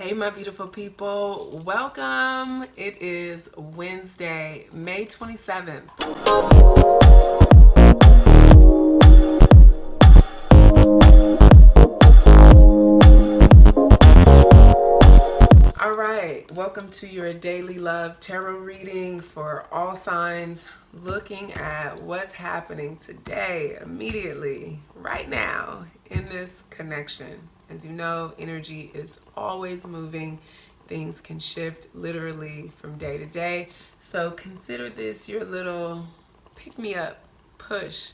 Hey, my beautiful people. Welcome. It is Wednesday, May 27th. All right. Welcome to your daily love tarot reading for all signs, looking at what's happening today, immediately, right now, in this connection. As you know, energy is always moving. Things can shift literally from day to day. So consider this your little pick me up, push,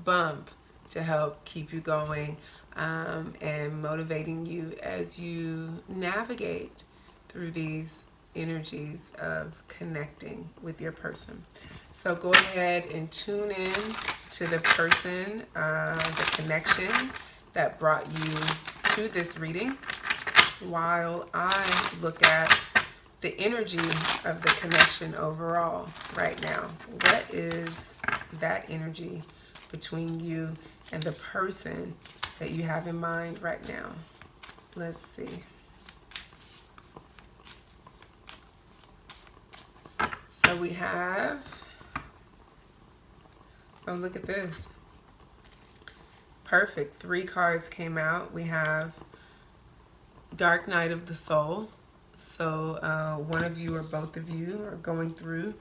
bump to help keep you going and motivating you as you navigate through these energies of connecting with your person. So go ahead and tune in to the person, the connection that brought you to this reading, while I look at the energy of the connection overall right now. What is that energy between you and the person that you have in mind right now? Let's see. So we have, oh, look at this. Perfect. 3 cards came out. We have Dark Night of the Soul. So one of you or both of you are going through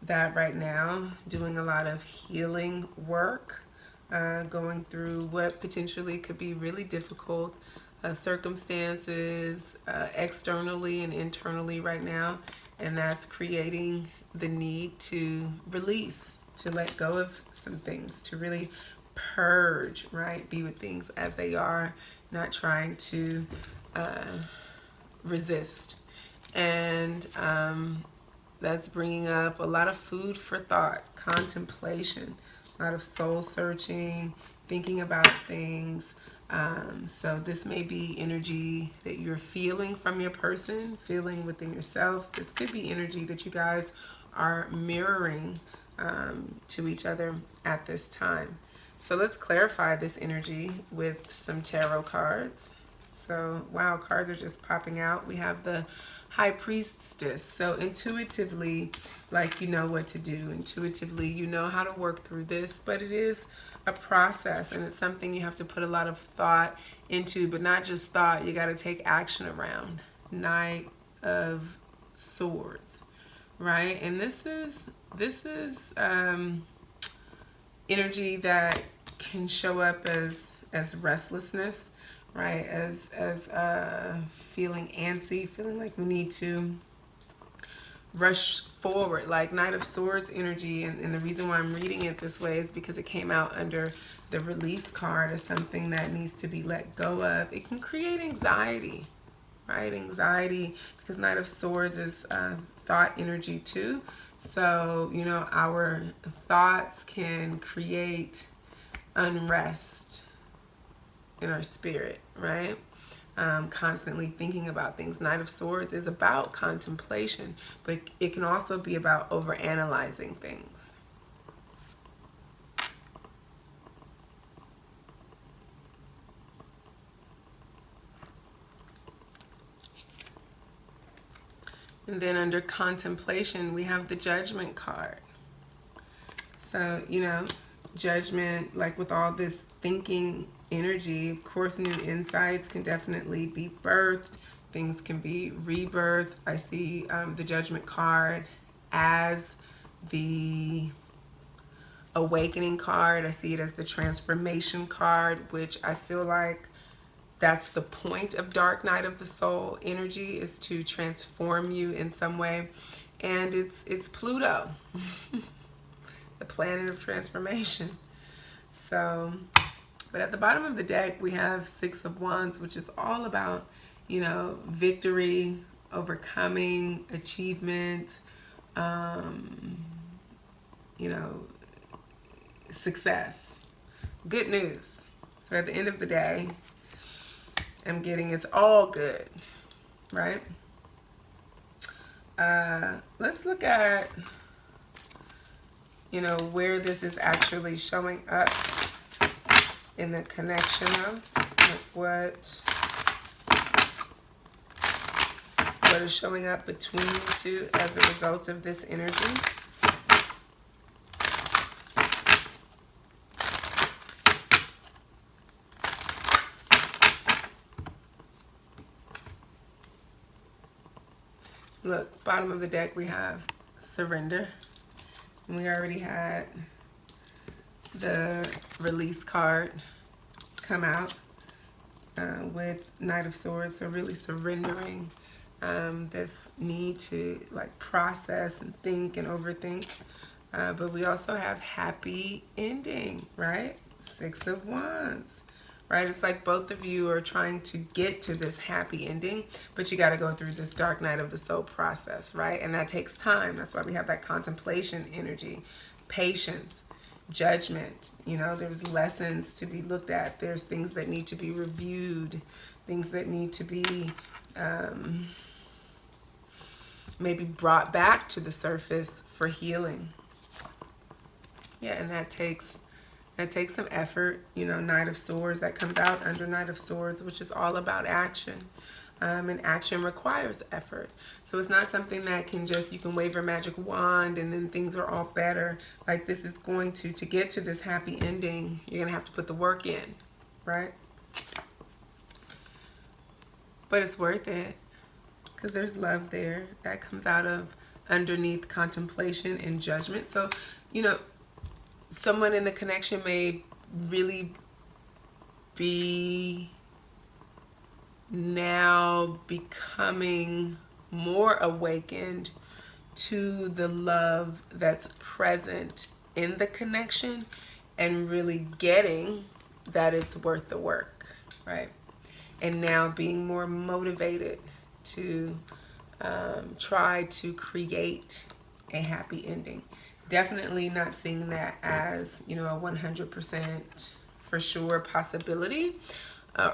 that right now, doing a lot of healing work, going through what potentially could be really difficult circumstances externally and internally right now. And that's creating the need to release, to let go of some things, to really purge, right? Be with things as they are, not trying to resist. And that's bringing up a lot of food for thought, contemplation, a lot of soul searching, thinking about things. So this may be energy that you're feeling from your person, feeling within yourself. This could be energy that you guys are mirroring to each other at this time. So let's clarify this energy with some tarot cards. So, wow, cards are just popping out. We have the High Priestess. So intuitively, like, you know what to do. Intuitively, you know how to work through this, but it is a process, and it's something you have to put a lot of thought into, but not just thought, you got to take action around. Knight of Swords, right? And this is energy that can show up as restlessness, right? As feeling antsy, feeling like we need to rush forward, like Knight of Swords energy. And the reason why I'm reading it this way is because it came out under the release card as something that needs to be let go of. It can create anxiety, right? Anxiety, because Knight of Swords is thought energy too. So, you know, our thoughts can create unrest in our spirit, right? Constantly thinking about things. Knight of Swords is about contemplation, but it can also be about overanalyzing things. And then under contemplation, we have the Judgment card. So, you know, judgment, like with all this thinking energy, of course, new insights can definitely be birthed. Things can be rebirthed. I see the Judgment card as the awakening card. I see it as the transformation card, which I feel like that's the point of Dark Night of the Soul energy, is to transform you in some way. And it's Pluto, the planet of transformation. So, but at the bottom of the deck, we have 6 of Wands, which is all about, you know, victory, overcoming, achievement, you know, success, good news. So at the end of the day, I'm getting it's all good, right? Let's look at, you know, where this is actually showing up in the connection of, like, what what is showing up between you two as a result of this energy. Look, bottom of the deck we have surrender. And we already had the release card come out with Knight of Swords. So really surrendering this need to like process and think and overthink. But we also have happy ending, right? 6 of Wands. Right? It's like both of you are trying to get to this happy ending, but you got to go through this dark night of the soul process, right? And that takes time. That's why we have that contemplation energy, patience, judgment. You know, there's lessons to be looked at. There's things that need to be reviewed, things that need to be maybe brought back to the surface for healing. Yeah, and that takes some effort. You know, Knight of Swords, that comes out under Knight of Swords, which is all about action. And action requires effort. So it's not something that can just, you can wave your magic wand and then things are all better. Like this is going to get to this happy ending, you're going to have to put the work in, right? But it's worth it because there's love there that comes out of underneath contemplation and judgment. So, you know, someone in the connection may really be now becoming more awakened to the love that's present in the connection and really getting that it's worth the work, right? And now being more motivated to try to create a happy ending. Definitely not seeing that as, you know, a 100% for sure possibility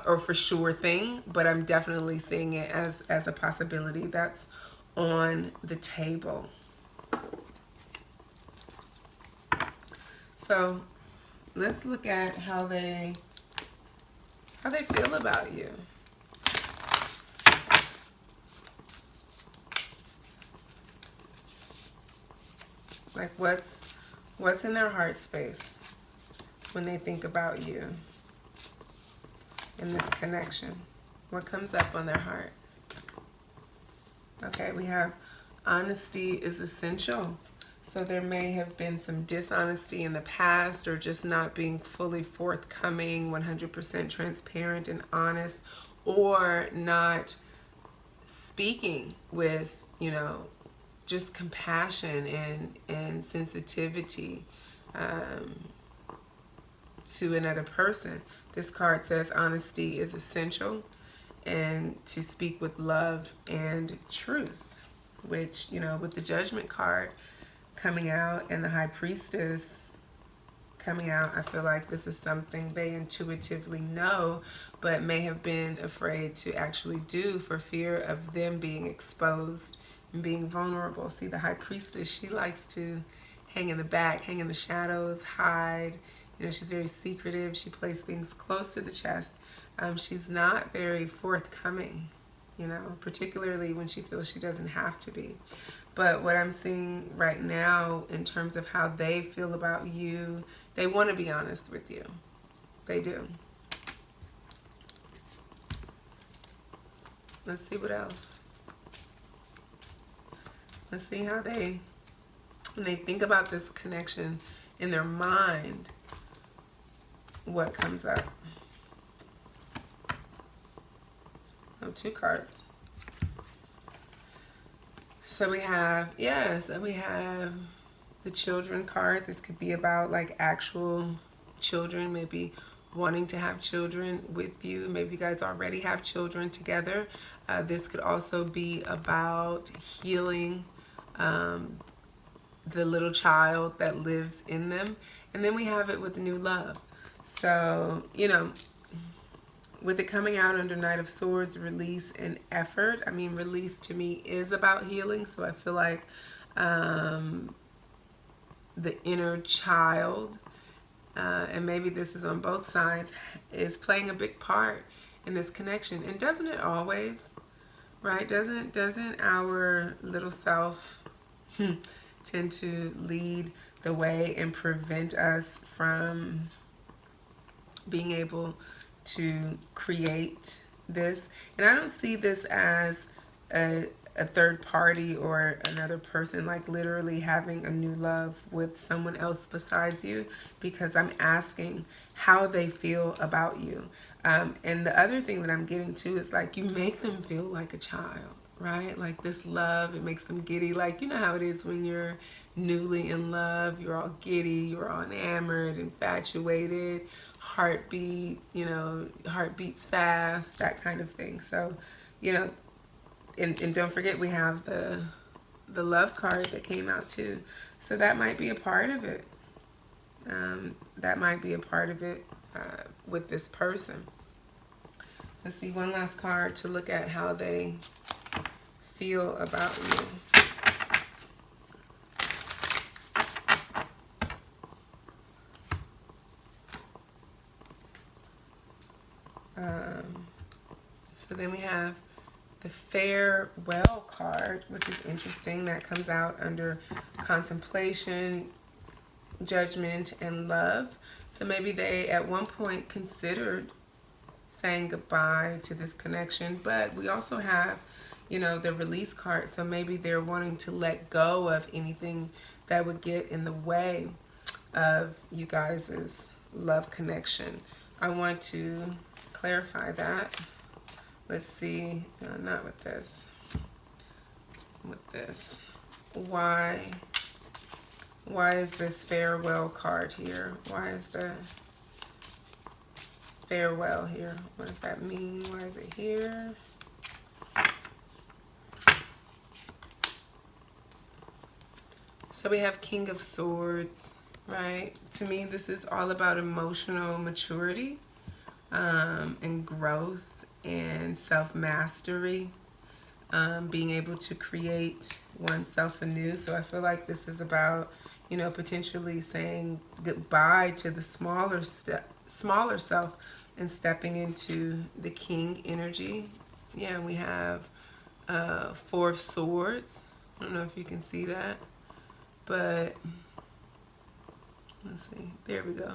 or for sure thing, but I'm definitely seeing it as a possibility that's on the table. So let's look at how they feel about you. Like what's in their heart space when they think about you in this connection? What comes up on their heart? Okay, we have honesty is essential. So there may have been some dishonesty in the past or just not being fully forthcoming, 100% transparent and honest, or not speaking with, you know, just compassion and sensitivity to another person. This card says honesty is essential and to speak with love and truth, which, you know, with the Judgment card coming out and the High Priestess coming out, I feel like this is something they intuitively know but may have been afraid to actually do for fear of them being exposed and being vulnerable. See, the High Priestess, she likes to hang in the back, hang in the shadows, hide. You know, she's very secretive. She plays things close to the chest. She's not very forthcoming, you know, particularly when she feels she doesn't have to be. But what I'm seeing right now in terms of how they feel about you, they want to be honest with you. They do. Let's see what else. Let's see how when they think about this connection in their mind, what comes up. Oh, 2 cards. So we have, we have the children card. This could be about like actual children, maybe wanting to have children with you. Maybe you guys already have children together. This could also be about healing the little child that lives in them. And then we have it with new love. So, you know, with it coming out under Knight of Swords, release and effort. I mean, release to me is about healing. So I feel like the inner child, and maybe this is on both sides, is playing a big part in this connection. And doesn't it always? right? Doesn't our little self tend to lead the way and prevent us from being able to create this? And I don't see this as a third party or another person, like literally having a new love with someone else besides you, because I'm asking how they feel about you. And the other thing that I'm getting to is like you make them feel like a child, right? Like this love, it makes them giddy. Like, you know how it is when you're newly in love, you're all giddy, you're all enamored, infatuated, heart beats fast, that kind of thing. So, you know, and don't forget we have the love card that came out too. So that might be a part of it. That might be a part of it with this person. Let's see, one last card to look at how they feel about you. So then we have the farewell card, which is interesting. That comes out under contemplation, judgment, and love. So maybe they at one point considered saying goodbye to this connection, but we also have, the release card. So maybe they're wanting to let go of anything that would get in the way of you guys' love connection. I want to clarify that. Let's see, no, not with this. With this. Why is this farewell card here? Why is the farewell here? What does that mean? Why is it here? So we have King of Swords, right? To me, this is all about emotional maturity and growth and self-mastery, being able to create oneself anew. So I feel like this is about, potentially saying goodbye to the smaller self and stepping into the king energy. Yeah, we have Four of Swords. I don't know if you can see that, but let's see. There we go.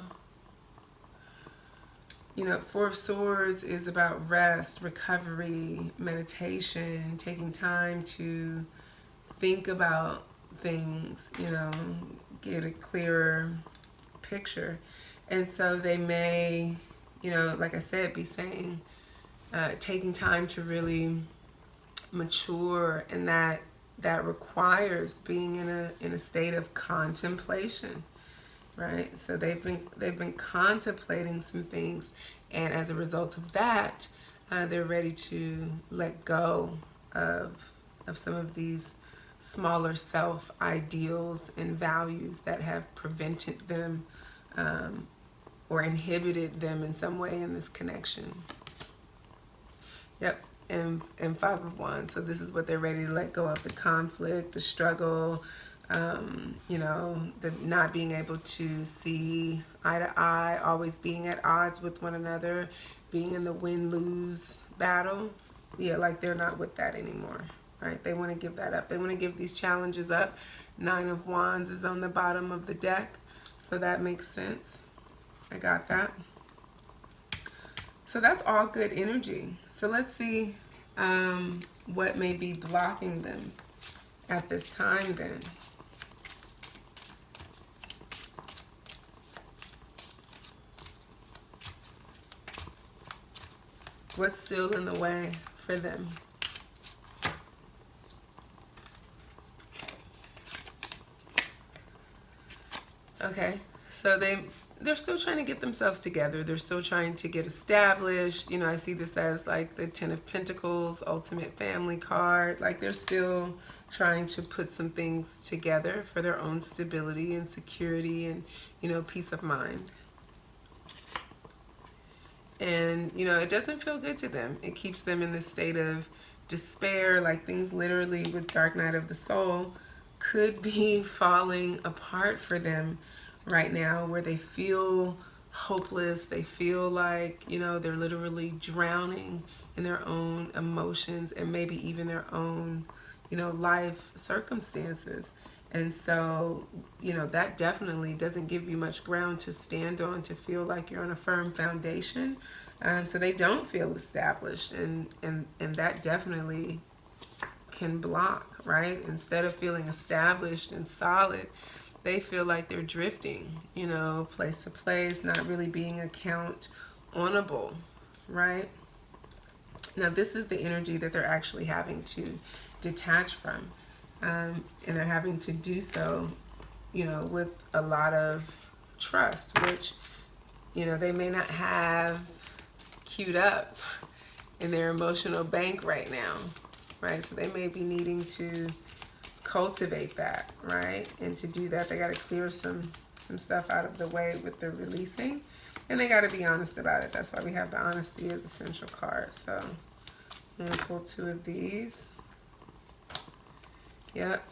Four of Swords is about rest, recovery, meditation, taking time to think about things, get a clearer picture. And so they may, like I said, be saying, taking time to really mature, and that requires being in a state of contemplation. Right, so they've been contemplating some things, and as a result of that, they're ready to let go of some of these smaller self ideals and values that have prevented them or inhibited them in some way in this connection. Yep, and Five of Wands. So this is what they're ready to let go of: the conflict, the struggle. The not being able to see eye to eye, always being at odds with one another, being in the win-lose battle. Yeah, like they're not with that anymore, right? They want to give that up. They want to give these challenges up. Nine of Wands is on the bottom of the deck, so that makes sense. I got that. So that's all good energy. So let's see what may be blocking them at this time then. What's still in the way for them? Okay, so they're still trying to get themselves together. They're still trying to get established. I see this as like the Ten of Pentacles, ultimate family card. Like they're still trying to put some things together for their own stability and security and, peace of mind. And, it doesn't feel good to them. It keeps them in this state of despair, like things literally with Dark Night of the Soul could be falling apart for them right now, where they feel hopeless. They feel like, they're literally drowning in their own emotions and maybe even their own, life circumstances. And so, that definitely doesn't give you much ground to stand on, to feel like you're on a firm foundation. So they don't feel established, and that definitely can block, right? Instead of feeling established and solid, they feel like they're drifting, place to place, not really being account ownable, right? Now, this is the energy that they're actually having to detach from. And they're having to do so, with a lot of trust, which, they may not have queued up in their emotional bank right now, right? So they may be needing to cultivate that, right? And to do that, they got to clear some stuff out of the way with the releasing, and they got to be honest about it. That's why we have the honesty as essential card. So I'm going to pull 2 of these. Yep.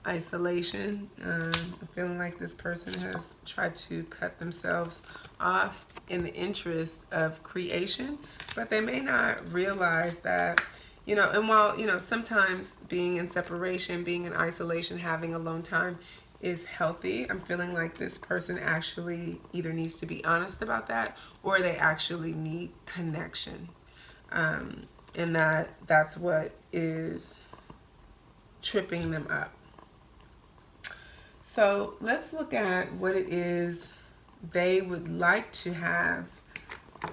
Isolation. I'm feeling like this person has tried to cut themselves off in the interest of creation, but they may not realize that, and while, sometimes being in separation, being in isolation, having alone time is healthy, I'm feeling like this person actually either needs to be honest about that, or they actually need connection. And that's what is tripping them up. So let's look at what it is they would like to have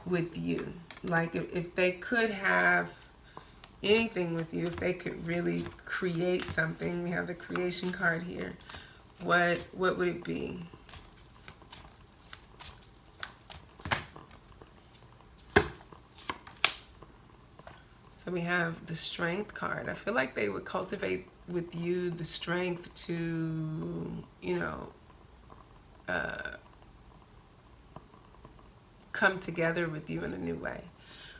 with you. Like if they could have anything with you, if they could really create something, we have the creation card here, what would it be? So we have the strength card. I feel like they would cultivate with you the strength to, come together with you in a new way,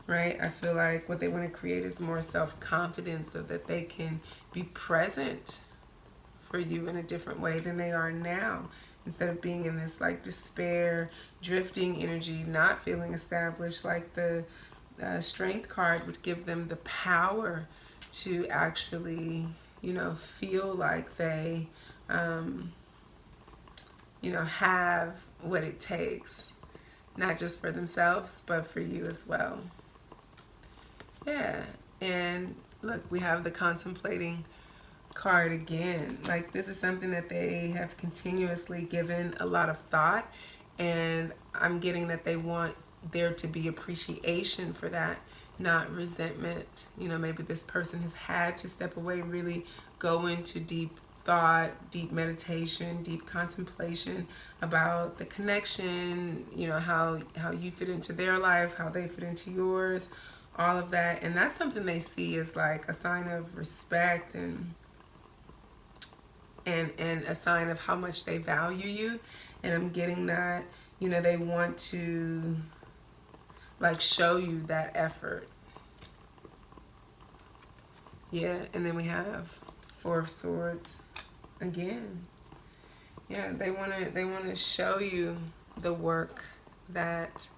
right? I feel like what they want to create is more self-confidence so that they can be present for you in a different way than they are now. Instead of being in this like despair, drifting energy, not feeling established, like the strength card would give them the power to actually, feel like they, have what it takes, not just for themselves, but for you as well. Yeah, and look, we have the contemplating card again. Like this is something that they have continuously given a lot of thought, and I'm getting that they want there to be appreciation for that, not resentment. Maybe this person has had to step away, really go into deep thought, deep meditation, deep contemplation about the connection, how you fit into their life, how they fit into yours, all of that. And that's something they see as like a sign of respect and a sign of how much they value you. And I'm getting that, they want to like show you that effort. Yeah, and then we have 4 of Swords again. Yeah, they want to show you the work that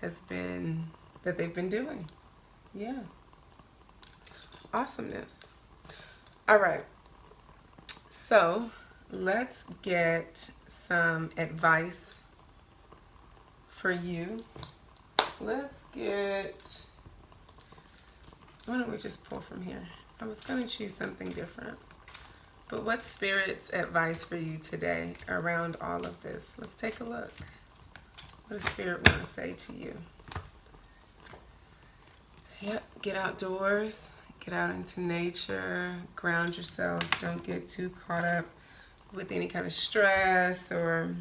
they've been doing. Yeah. Awesomeness. All right. So, let's get some advice for you. Why don't we just pull from here? I was going to choose something different. But what's Spirit's advice for you today around all of this? Let's take a look. What does Spirit want to say to you? Yep, get outdoors, get out into nature, ground yourself. Don't get too caught up with any kind of stress or,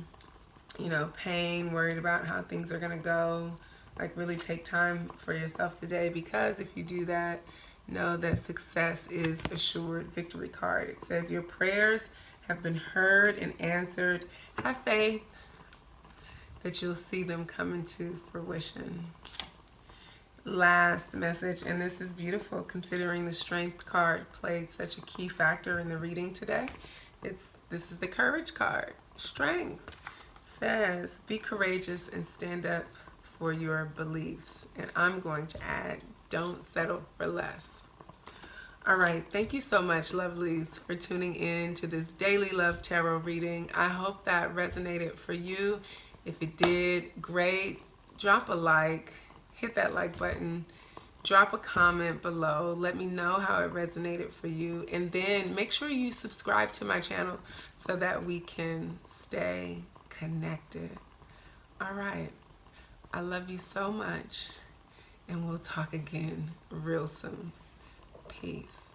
pain, worried about how things are going to go. Like really take time for yourself today, because if you do that, know that success is assured. Victory card. It says your prayers have been heard and answered. Have faith that you'll see them come into fruition. Last message, and this is beautiful considering the strength card played such a key factor in the reading today. This is the courage card. Strength says be courageous and stand up for your beliefs. And I'm going to add, don't settle for less. All right, thank you so much, lovelies, for tuning in to this Daily Love Tarot reading. I hope that resonated for you. If it did, great. Drop a like, hit that like button, drop a comment below. Let me know how it resonated for you. And then make sure you subscribe to my channel so that we can stay connected. All right, I love you so much, and we'll talk again real soon. Peace.